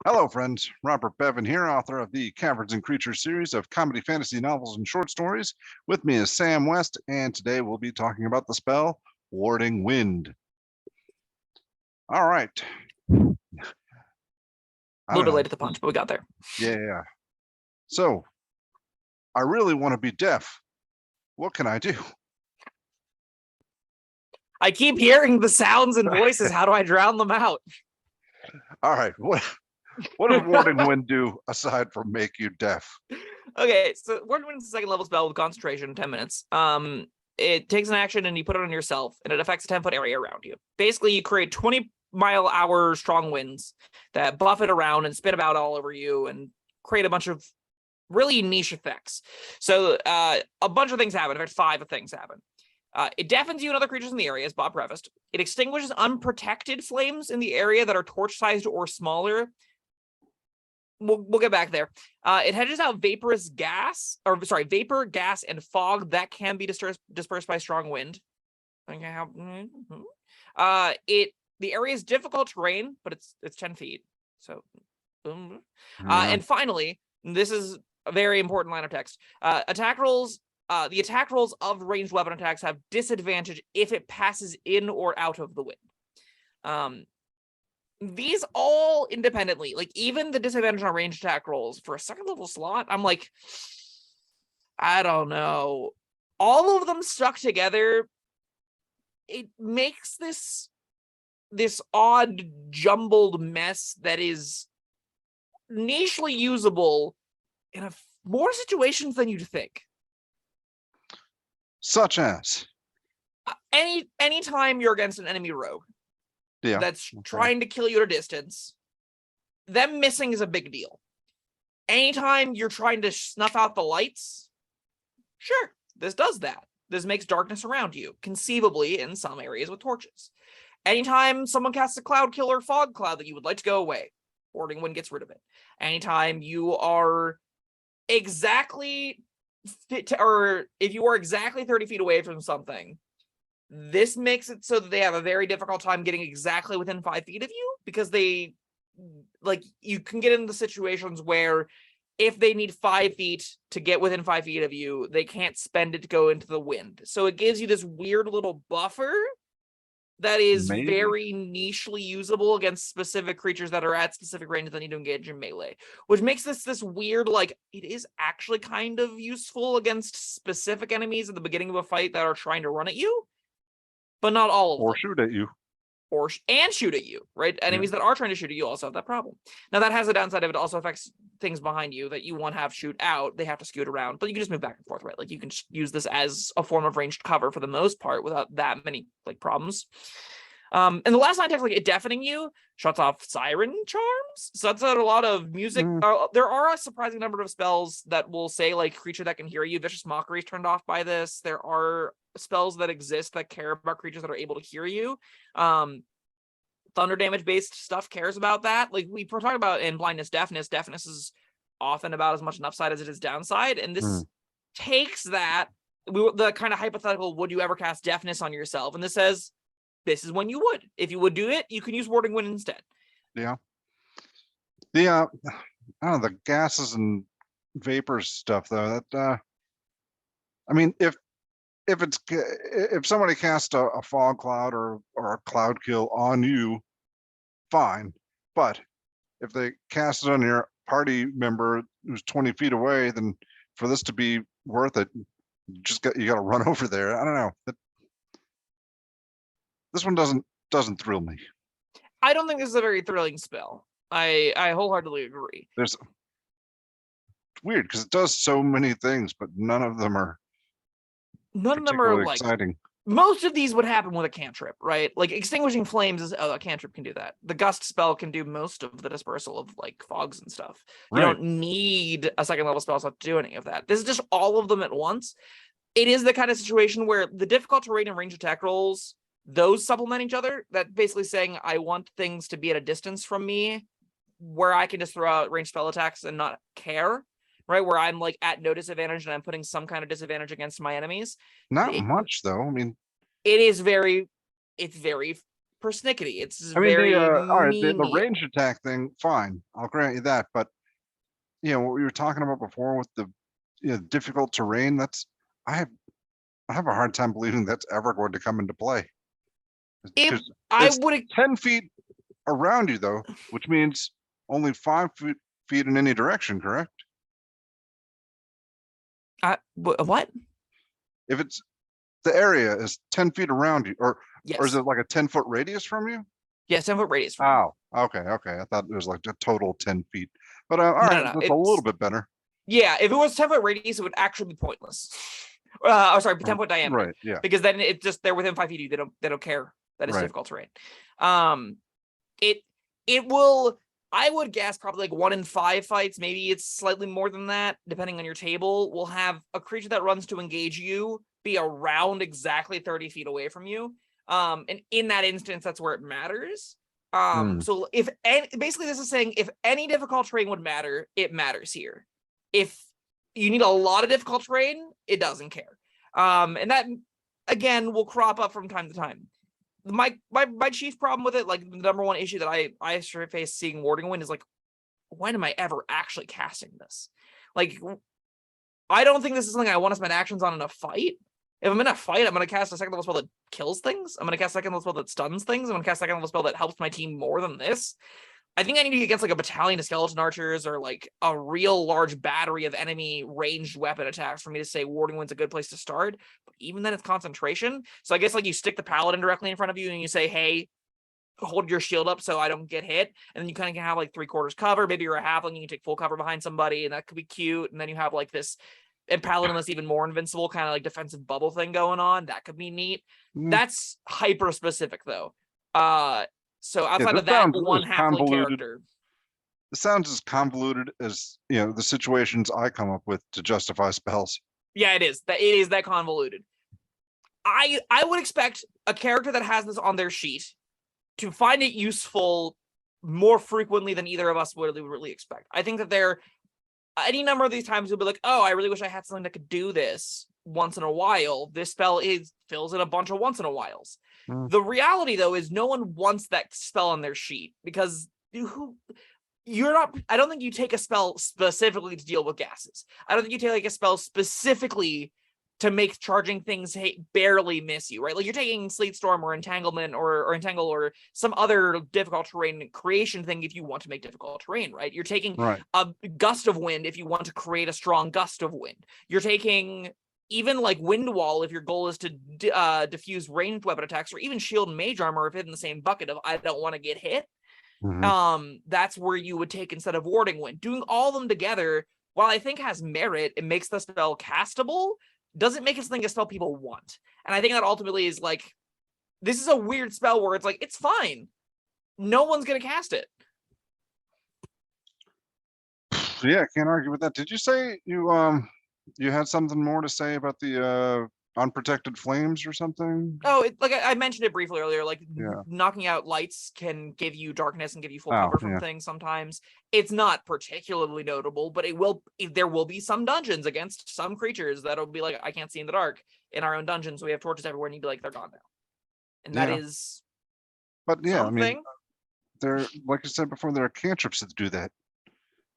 Hello, friends. Robert Bevan here, author of the Caverns and Creatures series of comedy fantasy novels and short stories. With me is Sam West, and today we'll be talking about the spell Warding Wind. All right. A little bit late at the punch, but we got there. Yeah. So, I really want to be deaf. What can I do? I keep hearing the sounds and voices. How do I drown them out? All right. What does Warding Wind do aside from make you deaf? Okay, so Warding Wind is a second level spell with concentration, 10 minutes. It takes an action and you put it on yourself, and it affects a 10-foot area around you. Basically, you create 20-mile-hour strong winds that buff it around and spin about all over you and create a bunch of really niche effects. So a bunch of things happen. In fact, 5 things happen. It deafens you and other creatures in the area, as Bob prefaced. It extinguishes unprotected flames in the area that are torch-sized or smaller. We'll get back there. It hedges out vapor, gas, and fog that can be dispersed by strong wind. The area is difficult terrain, but it's 10 feet. So, and finally, this is a very important line of text. Attack rolls. The attack rolls of ranged weapon attacks have disadvantage if it passes in or out of the wind. These all independently, like even the disadvantage on ranged attack rolls for a second level slot, I'm like, I don't know. All of them stuck together, it makes this odd jumbled mess that is nichely usable in more situations than you'd think. Such as? Anytime you're against an enemy rogue. Yeah. That's trying to kill you at a distance, them missing is a big deal. Anytime you're trying to snuff out the lights, sure, this does that. This makes darkness around you, conceivably in some areas with torches. Anytime someone casts a cloud killer fog cloud that you would like to go away, Warding Wind gets rid of it. Anytime you are exactly or if you are exactly 30 feet away from something, this makes it so that they have a very difficult time getting exactly within 5 feet of you, because you can get into situations where if they need 5 feet to get within 5 feet of you, they can't spend it to go into the wind. So it gives you this weird little buffer that is very nichely usable against specific creatures that are at specific ranges that need to engage in melee, which makes this weird, like, it is actually kind of useful against specific enemies at the beginning of a fight that are trying to run at you, but not all of them. Or shoot at you. And shoot at you, right? Enemies that are trying to shoot at you also have that problem. Now, that has a downside of it also affects things behind you that you want to have shoot out. They have to scoot around, but you can just move back and forth, right? Like, you can use this as a form of ranged cover for the most part without that many, like, problems. And the last line text, like, it deafening you, shuts off siren charms. So that's a lot of music. There are a surprising number of spells that will say, like, creature that can hear you. Vicious Mockery is turned off by this. There are spells that exist that care about creatures that are able to hear you. Thunder damage based stuff cares about that. Like we were talking about in blindness, deafness is often about as much an upside as it is downside, and this takes that, the kind of hypothetical, would you ever cast deafness on yourself, and this says this is when you would. If you would do it, you can use Warding Wind instead. I don't know, the gases and vapors stuff though, that I mean, if somebody casts a fog cloud or a cloud kill on you, fine. But if they cast it on your party member who's 20 feet away, then for this to be worth it, you got to run over there. I don't know. This one doesn't thrill me. I don't think this is a very thrilling spell. I wholeheartly agree. It's weird because it does so many things, but none of them are like exciting. Most of these would happen with a cantrip, right? Like extinguishing flames is a cantrip can do that. The gust spell can do most of the dispersal of like fogs and stuff. You don't need a second level spell to do any of that. This is just all of them at once. It is the kind of situation where the difficult terrain and range attack rolls, those supplement each other. That basically saying I want things to be at a distance from me where I can just throw out ranged spell attacks and not care. Right, where I'm like at no disadvantage and I'm putting some kind of disadvantage against my enemies. Not much though. I mean, it's very persnickety. It's I mean, very all right, the menial. range attack thing, fine. I'll grant you that. But, what we were talking about before with the difficult terrain, I have I have a hard time believing that's ever going to come into play. If Because I it's would 10 feet around you, though, which means only 5 feet in any direction, correct? what? If it's the area is 10 feet around you, or is Yes. it like a 10-foot radius from you? Yes, 10-foot radius. Oh, okay. I thought it was like a total 10 feet. But all No, right, no, that's a little bit better. Yeah, if it was 10-foot radius, it would actually be pointless. Sorry, 10-foot diameter. Right, yeah. Because then it just they're within 5 feet of you. They don't care that it's Right. difficult terrain. It will. I would guess probably like 1 in 5 fights. Maybe it's slightly more than that, depending on your table. Will have a creature that runs to engage you be around exactly 30 feet away from you. And in that instance, that's where it matters. So basically this is saying if any difficult terrain would matter, it matters here. If you need a lot of difficult terrain, it doesn't care. And that again will crop up from time to time. My chief problem with it, like the number one issue that I face seeing Warding Wind is like, when am I ever actually casting this? Like, I don't think this is something I want to spend actions on in a fight. If I'm in a fight, I'm going to cast a second level spell that kills things. I'm going to cast a second level spell that stuns things. I'm going to cast a second level spell that helps my team more than this. I think I need to get against like a battalion of skeleton archers or like a real large battery of enemy ranged weapon attacks for me to say Warding Wind's a good place to start. But even then it's concentration. So I guess like you stick the paladin directly in front of you and you say, hey, hold your shield up so I don't get hit. And then you kind of can have like 3/4 cover. Maybe you're a halfling, you can take full cover behind somebody and that could be cute. And then you have like this, and paladin that's even more invincible kind of like defensive bubble thing going on. That could be neat. That's hyper specific though. So outside of that one halfling character, it sounds as convoluted as the situations I come up with to justify spells. Yeah, it is that convoluted. I would expect a character that has this on their sheet to find it useful more frequently than either of us would really expect. I think that there any number of these times you'll be like, oh, I really wish I had something that could do this once in a while. This spell fills in a bunch of once in a whiles. The reality though is no one wants that spell on their sheet because you're not. I don't think you take a spell specifically to deal with gases. I don't think you take like a spell specifically to make charging things barely miss you, right? Like you're taking Sleet Storm or Entanglement or Entangle or some other difficult terrain creation thing if you want to make difficult terrain, right? You're taking a gust of wind if you want to create a strong gust of wind. You're taking even like Wind Wall if your goal is to diffuse ranged weapon attacks, or even Shield and Mage Armor if it's in the same bucket of I don't want to get hit. That's where you would take instead of Warding Wind. Doing all of them together, while I think has merit, it makes the spell castable, doesn't make it something a spell people want. And I think that ultimately is like, this is a weird spell where it's like, it's fine. No one's going to cast it. Yeah, can't argue with that. Did you say you had something more to say about the unprotected flames or something? Oh, like I mentioned it briefly earlier, like knocking out lights can give you darkness and give you full cover from things sometimes. It's not particularly notable, but there will be some dungeons against some creatures that'll be like, I can't see in the dark. In our own dungeons, we have torches everywhere and you'd be like, they're gone now. And that is but yeah, something. I mean, there, like I said before, there are cantrips that do that.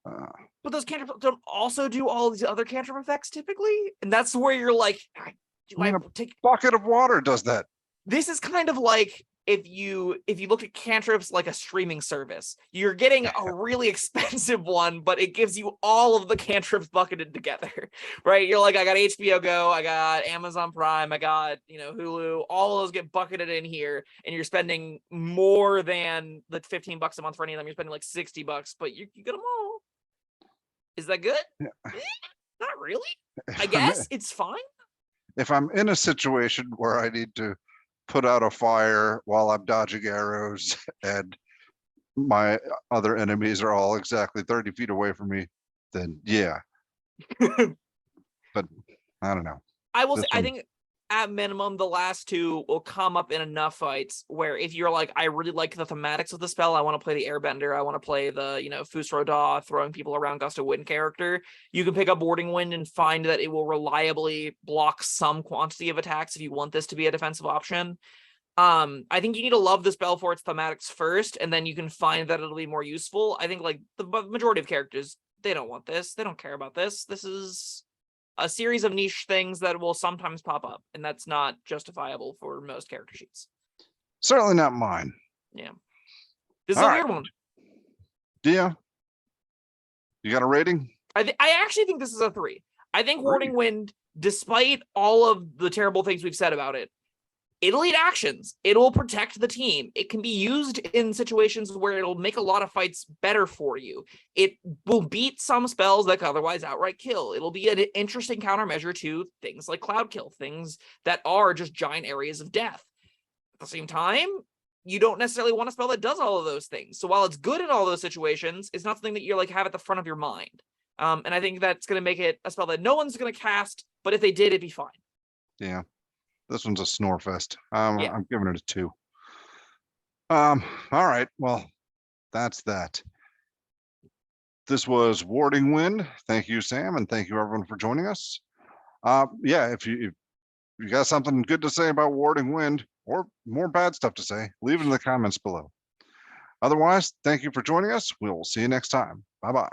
But those cantrips don't also do all these other cantrip effects typically, and that's where you're like, a bucket of water does that. This is kind of like if you look at cantrips like a streaming service, you're getting a really expensive one, but it gives you all of the cantrips bucketed together, right? You're like, I got HBO Go, I got Amazon Prime, I got Hulu, all of those get bucketed in here, and you're spending more than the $15 a month for any of them. You're spending like $60, but you get them all. Is that good? Not really. I guess it's fine. If I'm in a situation where I need to put out a fire while I'm dodging arrows and my other enemies are all exactly 30 feet away from me, then yeah. But I don't know. I will say, I think at minimum, the last two will come up in enough fights where if you're like, I really like the thematics of the spell, I want to play the Airbender, I want to play the, Fusro Da, throwing people around Gust of Wind character, you can pick up Warding Wind and find that it will reliably block some quantity of attacks if you want this to be a defensive option. I think you need to love the spell for its thematics first, and then you can find that it'll be more useful. I think like the majority of characters, they don't want this. They don't care about this. This is a series of niche things that will sometimes pop up, and that's not justifiable for most character sheets. Certainly not mine. Yeah. This is All a right. weird one. Dia, you got a rating? I actually think this is a 3. I think Warding Wind, despite all of the terrible things we've said about it, it'll lead actions. It'll protect the team. It can be used in situations where it'll make a lot of fights better for you. It will beat some spells that could otherwise outright kill. It'll be an interesting countermeasure to things like Cloud Kill, things that are just giant areas of death. At the same time, you don't necessarily want a spell that does all of those things. So while it's good in all those situations, it's not something that you're like have at the front of your mind. And I think that's going to make it a spell that no one's going to cast, but if they did, it'd be fine. Yeah. This one's a snore fest. Yeah. I'm giving it a 2. All right. Well, that's that. This was Warding Wind. Thank you, Sam, and thank you everyone for joining us. Yeah, if you got something good to say about Warding Wind or more bad stuff to say, leave it in the comments below. Otherwise, thank you for joining us. We will see you next time. Bye-bye.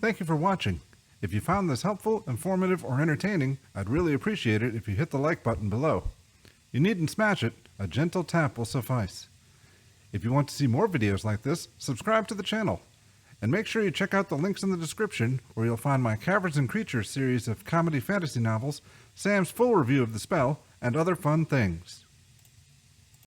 Thank you for watching. If you found this helpful, informative, or entertaining, I'd really appreciate it if you hit the like button below. You needn't smash it, a gentle tap will suffice. If you want to see more videos like this, subscribe to the channel. And make sure you check out the links in the description where you'll find my Caverns Creatures series of comedy fantasy novels, Sam's full review of the spell, and other fun things.